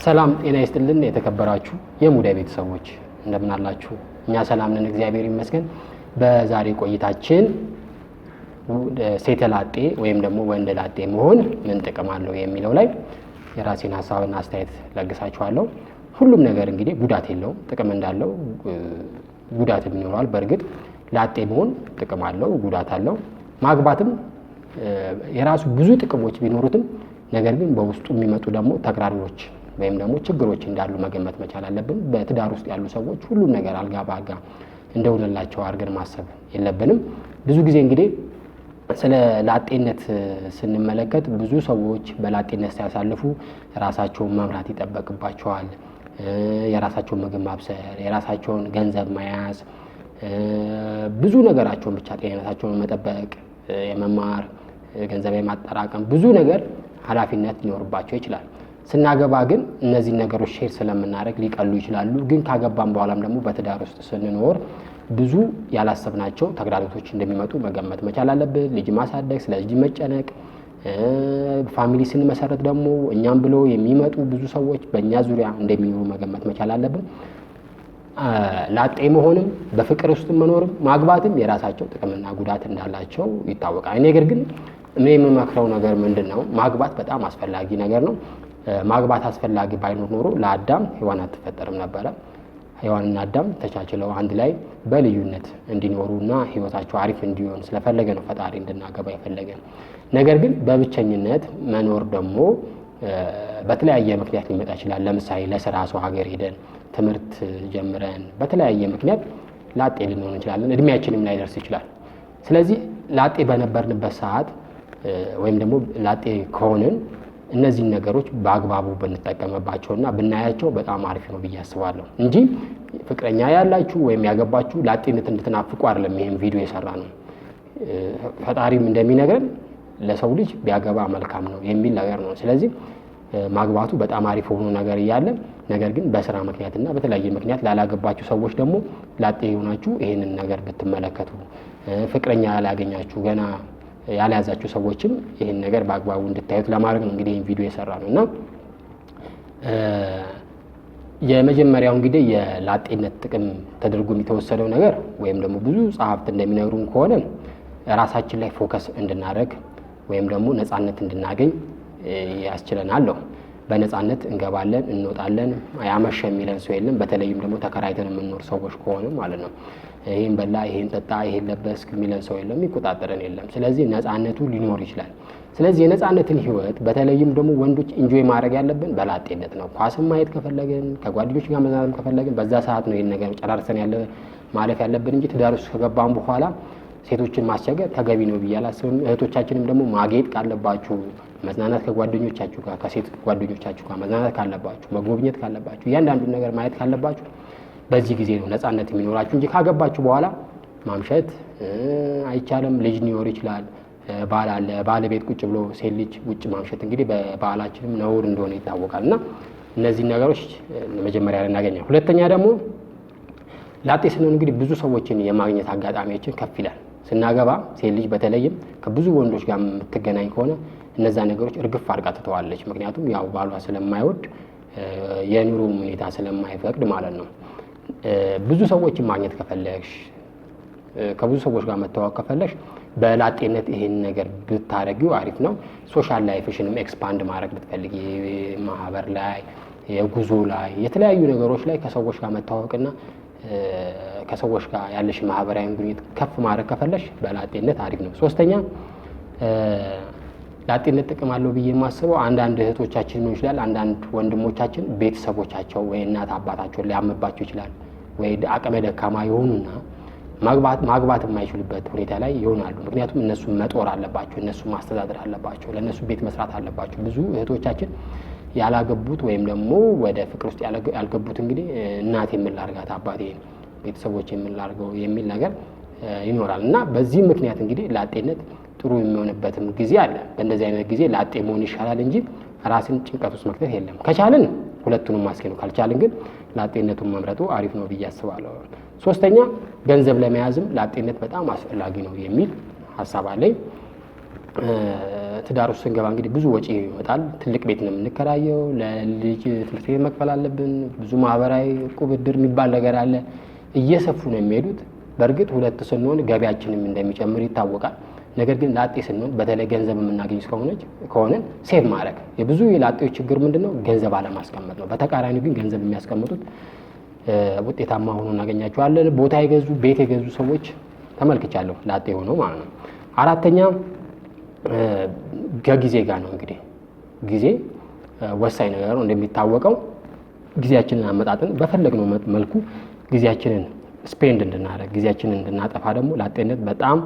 ሰላም ጤና ይስጥልን የተከበራችሁ የሙday ቤተሰቦች እንደምን አላችሁ? እኛ ሰላም ነን እግዚአብሔር ይመስገን። በዛሬ ቆይታችን ሴተላጤ ወይም ደግሞ ወንደላጤ መሆን ምን ጥቅም አለው የሚለው ላይ የራሴን ሐሳብና አስተያየት ለግሳችኋለሁ። ሁሉም ነገር እንግዲህ ጉዳት የለውም፣ ጥቅም እንዳለው ጉዳትም ይኖራል። በርግጥ ላጤ መሆን ጥቅም አለው፣ ጉዳት አለው። ማግባትም የራሱ ብዙ ጥቅሞች ቢኖሩትም ነገር ግን በውስጡ የሚመጡ ደግሞ ተግዳሮቶች ወይም ደግሞ ችግሮች እንዳሉ መገመት መቻል አለብን። በትዳር ውስጥ ያሉ ሰዎች ሁሉም ነገር አልጋ ባጋ እንደሆነላቸው አድርገን ማሰብ የለብንም። ብዙ ጊዜ እንግዲህ ስለ ላጤነት ስንመለከት ብዙ ሰዎች በላጤነት ሲያሳልፉ ራሳቸውን መምራት ይጠበቅባቸዋል። የራሳቸውን ምግብ ማብሰል፣ የራሳቸውን ገንዘብ መያዝ፣ ብዙ ነገራቸውን ብቻ ጤንነታቸውን መጠበቅ፣ የመማር ገንዘብ የማጠራቀም ብዙ ነገር ኃላፊነት ሊኖርባቸው ይችላል። ስናገባ ግን እነዚህ ነገሮች ሼር ስለምናደርግ ሊቀሉ ይችላሉ። ግን ካገባን በኋላም ደግሞ በትዳር ውስጥ ስንኖር ብዙ ያላሰብናቸው ተግዳሮቶች እንደሚመጡ መገመት መቻል አለብን። ልጅ ማሳደግ፣ ስለ ልጅ መጨነቅ፣ ፋሚሊ ስንመሰረት ደግሞ እኛም ብሎ የሚመጡ ብዙ ሰዎች በእኛ ዙሪያ እንደሚኖሩ መገመት መቻል አለብን። ላጤ መሆንም በፍቅር ውስጥ መኖርም ማግባትም የራሳቸው ጥቅምና ጉዳት እንዳላቸው ይታወቃል። ነገር ግን እኔ የምመክረው ነገር ምንድነው? ማግባት በጣም አስፈላጊ ነገር ነው። ማግባት አስፈላጊ ባይኖር ኖሮ ለአዳም ሔዋን አትፈጠርም ነበር። ሔዋንና አዳም ተቻችለው አንድ ላይ በልዩነት እንዲኖሩና ህይወታቸው አሪፍ እንዲሆን ስለፈለገ ነው ፈጣሪ እንድናገባ የፈለገ። ነገር ግን በብቸኝነት መኖር ደግሞ በተለያየ ምክንያት ሊመጣ ይችላል። ለምሳሌ ለስራ ሰው ሀገር ሄደን ትምህርት ጀምረን በተለያየ ምክንያት ላጤ ልንሆን እንችላለን። እድሜያችንም ላይ ደርስ ይችላል። ስለዚህ ላጤ በነበርንበት ሰዓት ወይም ደግሞ ላጤ ከሆንን እነዚህ ነገሮች በአግባቡ ብንጠቀምባቸውና ብናያቸው በጣም አሪፍ ነው ብዬ አስባለሁ እንጂ ፍቅረኛ ያላችሁ ወይም ያገባችሁ ላጤነት እንድትናፍቁ አይደለም ይሄን ቪዲዮ የሰራ ነው። ፈጣሪም እንደሚነግረን ለሰው ልጅ ቢያገባ መልካም ነው የሚል ነገር ነው። ስለዚህ ማግባቱ በጣም አሪፍ ሆኖ ነገር እያለ ነገር ግን በስራ ምክንያትና በተለያየ ምክንያት ላላገባችሁ ሰዎች ደግሞ ላጤ ሆናችሁ ይሄንን ነገር ብትመለከቱ፣ ፍቅረኛ ያላገኛችሁ ገና ያልያዛችሁ ሰዎችም ይሄን ነገር በአግባቡ እንድታዩት ለማድረግ ነው እንግዲህ ይሄን ቪዲዮ የሰራ ነውና የመጀመሪያው እንግዲህ የላጤነት ጥቅም ተደርጎ የሚተወሰደው ነገር ወይም ደግሞ ብዙ ጸሐፍት እንደሚነግሩን ከሆነ ራሳችን ላይ ፎከስ እንድናደርግ ወይም ደግሞ ነፃነት እንድናገኝ ያስችለናል። በነፃነት እንገባለን እንወጣለን፣ ያመሸ የሚለን ሰው የለም። በተለይም ደግሞ ተከራይተን የምንኖር ሰዎች ከሆነ ማለት ነው ይሄን በላ ይሄን ጠጣ ይሄን ለበስክ የሚለን ሰው የለም፣ የሚቆጣጠረን የለም። ስለዚህ ነፃነቱ ሊኖር ይችላል። ስለዚህ የነፃነትን ህይወት በተለይም ደግሞ ወንዶች ኢንጆይ ማድረግ ያለብን በላጤነት ነው። ኳስም ማየት ከፈለግን ከጓደኞች ጋር መዝናናት ከፈለግን በዛ ሰዓት ነው ይሄን ነገር ጨራርሰን ማለፍ ያለብን እንጂ ትዳር ውስጥ ከገባን በኋላ ሴቶችን ማስቸገር ተገቢ ነው ብዬ አላስብም። እህቶቻችንም ደግሞ ማጌጥ ካለባችሁ መዝናናት ከጓደኞቻችሁ ጋር ከሴት ጓደኞቻችሁ ጋር መዝናናት ካለባችሁ መጎብኘት ካለባችሁ እያንዳንዱን ነገር ማየት ካለባችሁ በዚህ ጊዜ ነው ነፃነት የሚኖራችሁ እንጂ ካገባችሁ በኋላ ማምሸት አይቻልም። ልጅ ሊኖር ይችላል፣ ባል አለ፣ ባለቤት ቁጭ ብሎ ሴት ልጅ ውጭ ማምሸት እንግዲህ በባህላችንም ነውር እንደሆነ ይታወቃልና እነዚህ ነገሮች መጀመሪያ ላይ እናገኛለን። ሁለተኛ ደግሞ ላጤ ስንሆን እንግዲህ ብዙ ሰዎችን የማግኘት አጋጣሚዎችን ከፍ ይላል። ስናገባ ሴት ልጅ በተለይም ከብዙ ወንዶች ጋር የምትገናኝ ከሆነ እነዛ ነገሮች እርግፍ አድርጋ ትተዋለች። ምክንያቱም ያው ባሏ ስለማይወድ የኑሮ ሁኔታ ስለማይፈቅድ ማለት ነው። ብዙ ሰዎችን ማግኘት ከፈለግሽ ከብዙ ሰዎች ጋር መተዋወቅ ከፈለግሽ በላጤነት ይሄን ነገር ብታረጊው አሪፍ ነው። ሶሻል ላይፍሽንም ኤክስፓንድ ማድረግ ብትፈልጊ ማህበር ላይ የጉዞ ላይ የተለያዩ ነገሮች ላይ ከሰዎች ጋር መተዋወቅና ከሰዎች ጋር ያለሽ ማህበራዊ ግንኙነት ከፍ ማድረግ ከፈለሽ በላጤነት አሪፍ ነው። ሶስተኛ ላጤነት ጥቅም አለው ብዬ የማስበው አንዳንድ እህቶቻችን ምን ይችላል አንዳንድ ወንድሞቻችን ቤተሰቦቻቸው ወይ እናት አባታቸው ሊያመባቸው ይችላል ወይ አቅመ ደካማ የሆኑና ማግባት የማይችሉበት ሁኔታ ላይ ይሆናሉ። ምክንያቱም እነሱ መጦር አለባቸው፣ እነሱ ማስተዳደር አለባቸው፣ ለነሱ ቤት መስራት አለባቸው። ብዙ እህቶቻችን ያላገቡት ወይም ደግሞ ወደ ፍቅር ውስጥ ያልገቡት እንግዲህ እናቴ ምን ላርጋት አባቴ ቤተሰቦቼ ምን ላርገው የሚል ነገር ይኖራል እና በዚህ ምክንያት እንግዲህ ላጤነት ጥሩ የሚሆንበትም ጊዜ አለ። በእንደዚህ አይነት ጊዜ ላጤ መሆን ይሻላል እንጂ ራስን ጭንቀት ውስጥ መክተት የለም። ከቻልን ሁለቱንም ማስኬድ ነው፣ ካልቻልን ግን ላጤነቱን መምረጡ አሪፍ ነው ብዬ አስባለሁ። ሶስተኛ ገንዘብ ለመያዝም ላጤነት በጣም አስፈላጊ ነው የሚል ሐሳብ አለኝ። ትዳር ውስጥ ስንገባ እንግዲህ ብዙ ወጪ ይወጣል። ትልቅ ቤት ነው የምንከራየው፣ ለልጅ ትምህርት ቤት መክፈል አለብን፣ ብዙ ማህበራዊ ዕቁብ ዕድር የሚባል ነገር አለ። እየሰፉ ነው የሚሄዱት። በእርግጥ ሁለት ስንሆን ገቢያችንም እንደሚጨምር ይታወቃል። ነገር ግን ላጤ ስንሆን በተለይ ገንዘብ የምናገኝ ከሆነ ሴቭ ማድረግ የብዙ የላጤዎች ችግር ምንድነው? ገንዘብ አለማስቀመጥ ነው። በተቃራኒው ግን ገንዘብ የሚያስቀምጡት ውጤታማ ሆኖ እናገኛቸዋለን። ቦታ የገዙ ቤት የገዙ ሰዎች ተመልክቻለሁ፣ ላጤ ሆነው ማለት ነው። አራተኛ ከጊዜ ጋር ነው። እንግዲህ ጊዜ ወሳኝ ነገር ነው። እንደሚታወቀው ጊዜያችንን አመጣጥን በፈለግነው መልኩ ጊዜያችንን ስፔንድ እንድናደርግ ጊዜያችንን እንድናጠፋ ደግሞ ላጤነት በጣም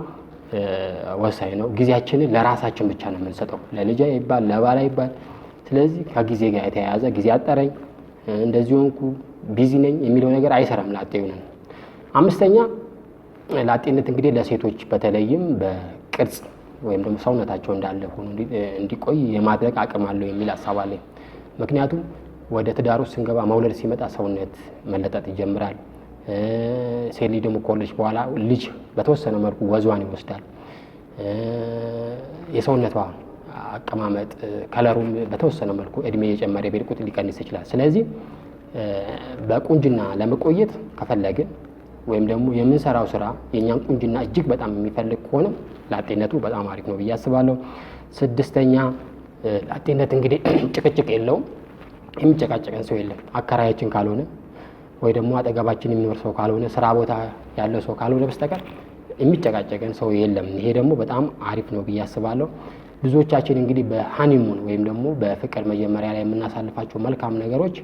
ወሳኝ ነው። ጊዜያችንን ለራሳችን ብቻ ነው የምንሰጠው፣ ለልጅ ይባል ለባላ ይባል። ስለዚህ ከጊዜ ጋር የተያያዘ ጊዜ አጠረኝ፣ እንደዚህ ሆንኩ፣ ቢዚ ነኝ የሚለው ነገር አይሰራም ላጤ ሆነን። አምስተኛ ላጤነት እንግዲህ ለሴቶች በተለይም በቅርጽ ወይም ደግሞ ሰውነታቸው እንዳለ ሆኖ እንዲቆይ የማድረግ አቅም አለው የሚል ሀሳብ አለኝ። ምክንያቱም ወደ ትዳር ውስጥ ስንገባ መውለድ ሲመጣ ሰውነት መለጠጥ ይጀምራል። ሴት ልጅ ደግሞ ከወለደች በኋላ ልጅ በተወሰነ መልኩ ወዟን ይወስዳል። የሰውነቷ አቀማመጥ ከለሩም በተወሰነ መልኩ እድሜ የጨመረ ቤት ቁጥር ሊቀንስ ይችላል። ስለዚህ በቁንጅና ለመቆየት ከፈለግን ወይም ደግሞ የምንሰራው ስራ የኛን ቁንጅና እጅግ በጣም የሚፈልግ ከሆነ ላጤነቱ በጣም አሪፍ ነው ብዬ አስባለሁ። ስድስተኛ ላጤነት እንግዲህ ጭቅጭቅ የለውም። የሚጨቃጨቀን ሰው የለም። አከራያችን ካልሆነ ወይ ደግሞ አጠገባችን የሚኖር ሰው ካልሆነ ስራ ቦታ ያለው ሰው ካልሆነ በስተቀር የሚጨቃጨቀን ሰው የለም። ይሄ ደግሞ በጣም አሪፍ ነው ብዬ አስባለሁ። ብዙዎቻችን እንግዲህ በሃኒሙን ወይም ደግሞ በፍቅር መጀመሪያ ላይ የምናሳልፋቸው መልካም ነገሮች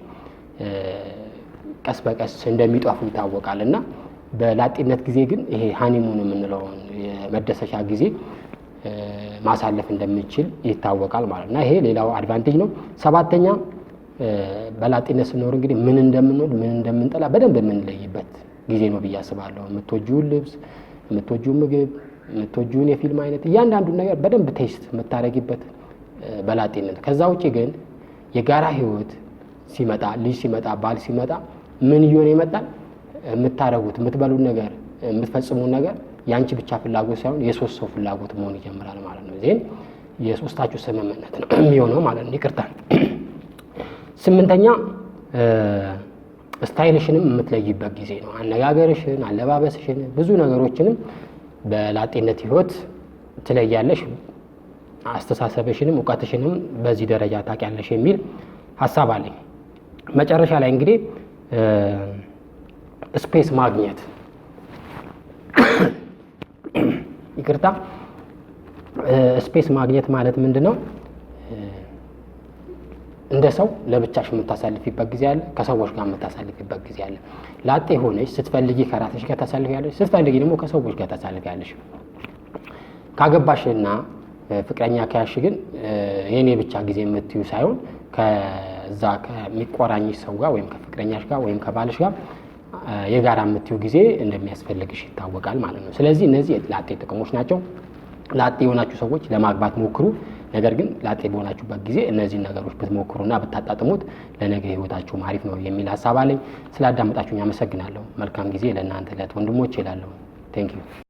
ቀስ በቀስ እንደሚጠፉ ይታወቃል እና በላጤነት ጊዜ ግን ይሄ ሃኒሙን የምንለውን የመደሰቻ ጊዜ ማሳለፍ እንደምንችል ይታወቃል ማለት ነው። ይሄ ሌላው አድቫንቴጅ ነው። ሰባተኛ በላጤነት ስንኖር እንግዲህ ምን እንደምንወድ ምን እንደምንጠላ በደንብ የምንለይበት ጊዜ ነው ብዬ አስባለሁ። የምትወጂውን ልብስ፣ የምትወጂውን ምግብ፣ የምትወጂውን የፊልም አይነት እያንዳንዱን ነገር በደንብ ቴስት የምታደርጊበት በላጤነት። ከዛ ውጪ ግን የጋራ ህይወት ሲመጣ ልጅ ሲመጣ ባል ሲመጣ ምን እየሆነ ይመጣል? የምታረጉት የምትበሉት ነገር የምትፈጽሙት ነገር ያንቺ ብቻ ፍላጎት ሳይሆን የሶስት ሰው ፍላጎት መሆን ይጀምራል ማለት ነው። ዜን የሶስታችሁ ስምምነት ነው የሚሆነው ማለት ነው። ይቅርታ። ስምንተኛ ስታይልሽንም የምትለይበት ጊዜ ነው። አነጋገርሽን፣ አለባበስሽን፣ ብዙ ነገሮችንም በላጤነት ህይወት ትለያለሽ። አስተሳሰብሽንም እውቀትሽንም በዚህ ደረጃ ታውቂያለሽ የሚል ሀሳብ አለኝ። መጨረሻ ላይ እንግዲህ ስፔስ ማግኘት ይቅርታ ስፔስ ማግኘት ማለት ምንድነው? እንደ ሰው ለብቻሽ የምታሳልፊበት ጊዜ አለ፣ ከሰዎች ጋር የምታሳልፊበት ጊዜ አለ። ላጤ ሆነሽ ስትፈልጊ ከራስሽ ጋር ታሳልፊያለሽ፣ ስትፈልጊ ደግሞ ከሰዎች ጋር ታሳልፊያለሽ። ካገባሽና ፍቅረኛ ከያሽ ግን የኔ ብቻ ጊዜ የምትዩ ሳይሆን ከዛ ከሚቆራኝሽ ሰው ጋር ወይም ከፍቅረኛሽ ጋር ወይም ከባልሽ ጋር የጋራ የምትዩ ጊዜ እንደሚያስፈልግሽ ይታወቃል ማለት ነው። ስለዚህ እነዚህ ላጤ ጥቅሞች ናቸው። ላጤ የሆናችሁ ሰዎች ለማግባት ሞክሩ። ነገር ግን ላጤ በሆናችሁበት ጊዜ እነዚህን ነገሮች ብትሞክሩና ብታጣጥሙት ለነገ ህይወታችሁ አሪፍ ነው የሚል ሀሳብ አለኝ። ስላዳመጣችሁኝ አመሰግናለሁ። መልካም ጊዜ ለእናንተ ወንድሞቼ እላለሁ። ቴንክ ዩ